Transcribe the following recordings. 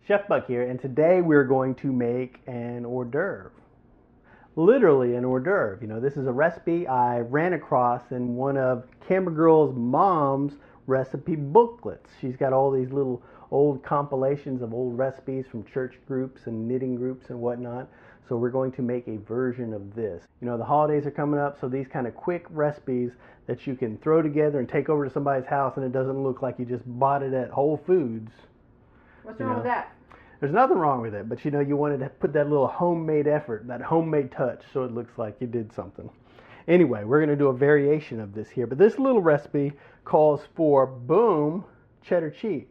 Chef Buck here, and today we're going to make an hors d'oeuvre. Literally an hors d'oeuvre. You know, this is a recipe I ran across in one of Camera Girl's mom's recipe booklets. She's got all these little old compilations of old recipes from church groups and knitting groups and whatnot. So we're going to make a version of this. You know, the holidays are coming up, so these kind of quick recipes that you can throw together and take over to somebody's house and it doesn't look like you just bought it at Whole Foods. What's wrong with that? There's nothing wrong with it, but you know, you wanted to put that little homemade effort, that homemade touch, so it looks like you did something. Anyway, we're going to do a variation of this here, but this little recipe calls for, boom, cheddar cheese.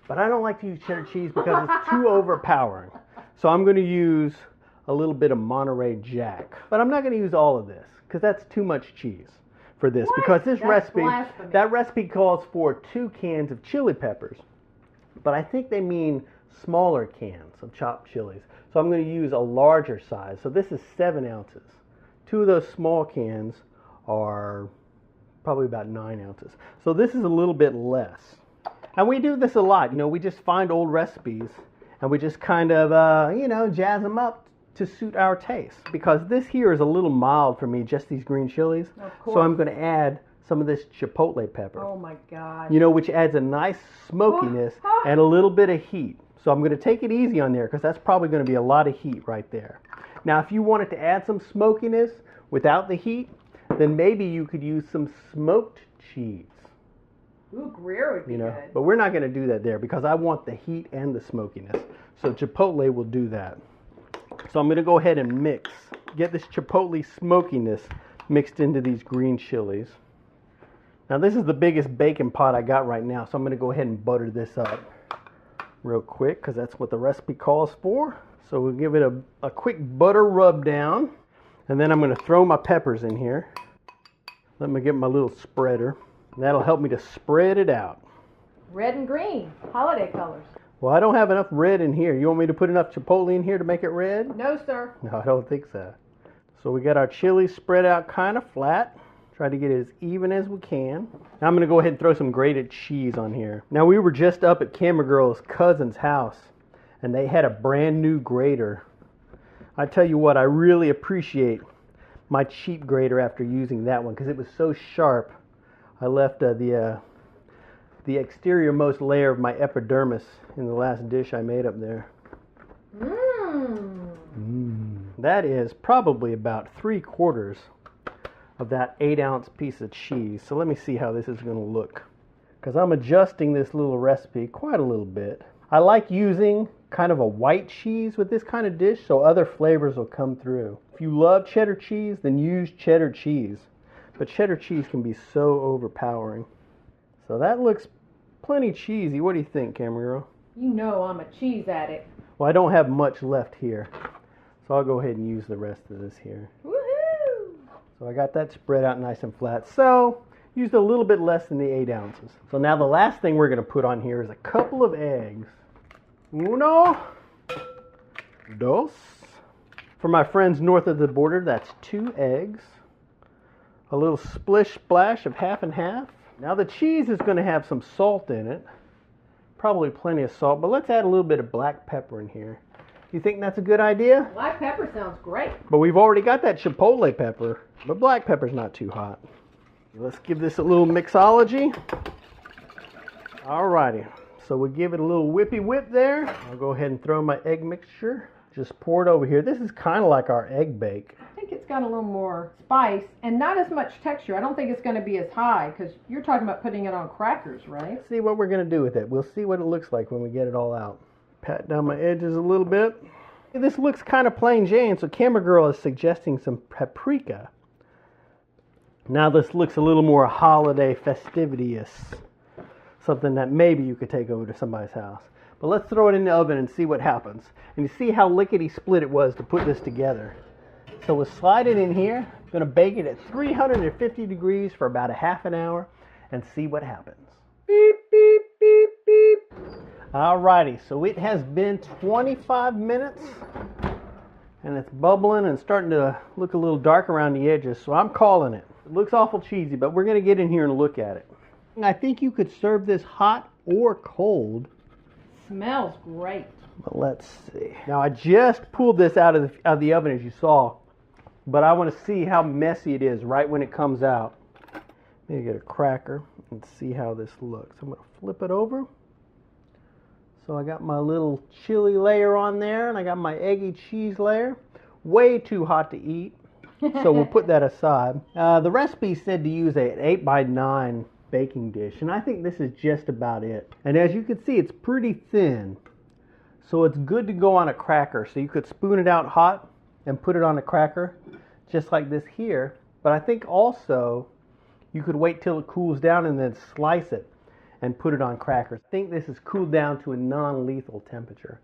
But I don't like to use cheddar cheese because it's too overpowering. So I'm going to use a little bit of Monterey Jack. But I'm not going to use all of this because that's too much cheese for this. What? Because this That's recipe, blasphemy. that recipe calls for 2 cans of chili peppers. But I think they mean smaller cans of chopped chilies. So I'm going to use a larger size. So this is 7 ounces. 2 of those small cans are probably about 9 ounces. So this is a little bit less. And we do this a lot. You know, we just find old recipes and we just kind of, you know, jazz them up to suit our taste. Because this here is a little mild for me, just these green chilies. Of course. So I'm going to add some of this chipotle pepper. Oh my God. You know, which adds a nice smokiness and a little bit of heat. So I'm going to take it easy on there because that's probably going to be a lot of heat right there. Now, if you wanted to add some smokiness without the heat, then maybe you could use some smoked cheese. Ooh, Gruyere would be good. But we're not going to do that there because I want the heat and the smokiness. So chipotle will do that. So I'm going to go ahead and get this chipotle smokiness mixed into these green chilies. Now this is the biggest baking pot I got right now, so I'm going to go ahead and butter this up real quick because that's what the recipe calls for. So we'll give it a quick butter rub down, and then I'm going to throw my peppers in here. Let me get my little spreader. That'll help me to spread it out. Red and green, holiday colors. Well, I don't have enough red in here. You want me to put enough chipotle in here to make it red? No, sir. No, I don't think so. So we got our chili spread out kind of flat. Try to get it as even as we can. Now I'm going to go ahead and throw some grated cheese on here. Now we were just up at Camera Girl's cousin's house and they had a brand new grater. I tell you what, I really appreciate my cheap grater after using that one because it was so sharp. I left the exterior-most layer of my epidermis in the last dish I made up there. That is probably about 3/4 of that 8-ounce piece of cheese. So let me see how this is going to look. Because I'm adjusting this little recipe quite a little bit. I like using kind of a white cheese with this kind of dish so other flavors will come through. If you love cheddar cheese, then use cheddar cheese. But cheddar cheese can be so overpowering. So that looks plenty cheesy. What do you think, Camera Girl? You know I'm a cheese addict. Well, I don't have much left here. So I'll go ahead and use the rest of this here. Woohoo! So I got that spread out nice and flat. So used a little bit less than the 8 ounces. So now the last thing we're going to put on here is a couple of eggs. 1, 2. For my friends north of the border, that's 2 eggs. A little splish splash of half and half. Now the cheese is going to have some salt in it. Probably plenty of salt, but let's add a little bit of black pepper in here. You think that's a good idea? Black pepper sounds great. But we've already got that chipotle pepper, but black pepper's not too hot. Let's give this a little mixology. Alrighty, so we give it a little whippy whip there. I'll go ahead and throw my egg mixture. Just pour it over here. This is kind of like our egg bake. I think it's got a little more spice and not as much texture. I don't think it's going to be as high because you're talking about putting it on crackers, right? Let's see what we're going to do with it. We'll see what it looks like when we get it all out. Pat down my edges a little bit. This looks kind of plain Jane, so Camera Girl is suggesting some paprika. Now this looks a little more holiday festivious. Something that maybe you could take over to somebody's house. But let's throw it in the oven and see what happens. And you see how lickety-split it was to put this together. So we'll slide it in here. I'm going to bake it at 350 degrees for about a half an hour and see what happens. Beep, beep, beep, beep. Alrighty, so it has been 25 minutes and it's bubbling and starting to look a little dark around the edges, so I'm calling it. It looks awful cheesy, but we're going to get in here and look at it. I think you could serve this hot or cold Smells great. But let's see. Now I just pulled this out of the oven, as you saw, but I want to see how messy it is right when it comes out. Maybe get a cracker and see how this looks. I'm going to flip it over. So I got my little chili layer on there, and I got my eggy cheese layer. Way too hot to eat, so we'll put that aside. The recipe said to use an 8x9 baking dish, and I think this is just about it. And as you can see, it's pretty thin, so it's good to go on a cracker. So you could spoon it out hot and put it on a cracker, just like this here. But I think also you could wait till it cools down and then slice it and put it on crackers. I think this is cooled down to a non-lethal temperature.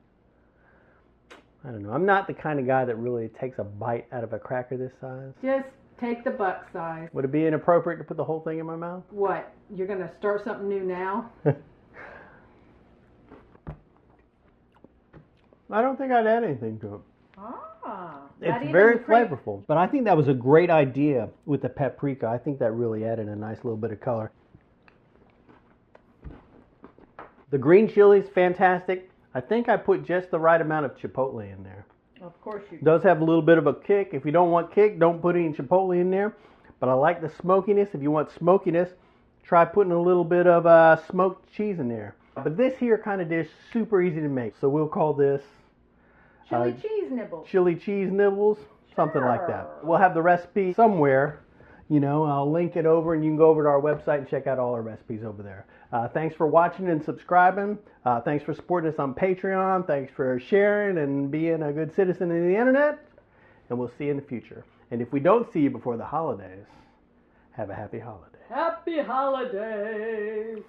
I don't know. I'm not the kind of guy that really takes a bite out of a cracker this size. Just take the buck size. Would it be inappropriate to put the whole thing in my mouth? What? You're going to start something new now? I don't think I'd add anything to it. Ah. It's very flavorful. But I think that was a great idea with the paprika. I think that really added a nice little bit of color. The green chili's fantastic. I think I put just the right amount of chipotle in there. Of course you do. Does have a little bit of a kick. If you don't want kick, don't put any chipotle in there. But I like the smokiness. If you want smokiness, try putting a little bit of smoked cheese in there. But this here kind of dish, super easy to make. So we'll call this chili cheese nibbles. Chili cheese nibbles, something like that. We'll have the recipe somewhere. You know, I'll link it over, and you can go over to our website and check out all our recipes over there. Thanks for watching and subscribing. Thanks for supporting us on Patreon. Thanks for sharing and being a good citizen of the internet. And we'll see you in the future. And if we don't see you before the holidays, have a happy holiday. Happy holidays.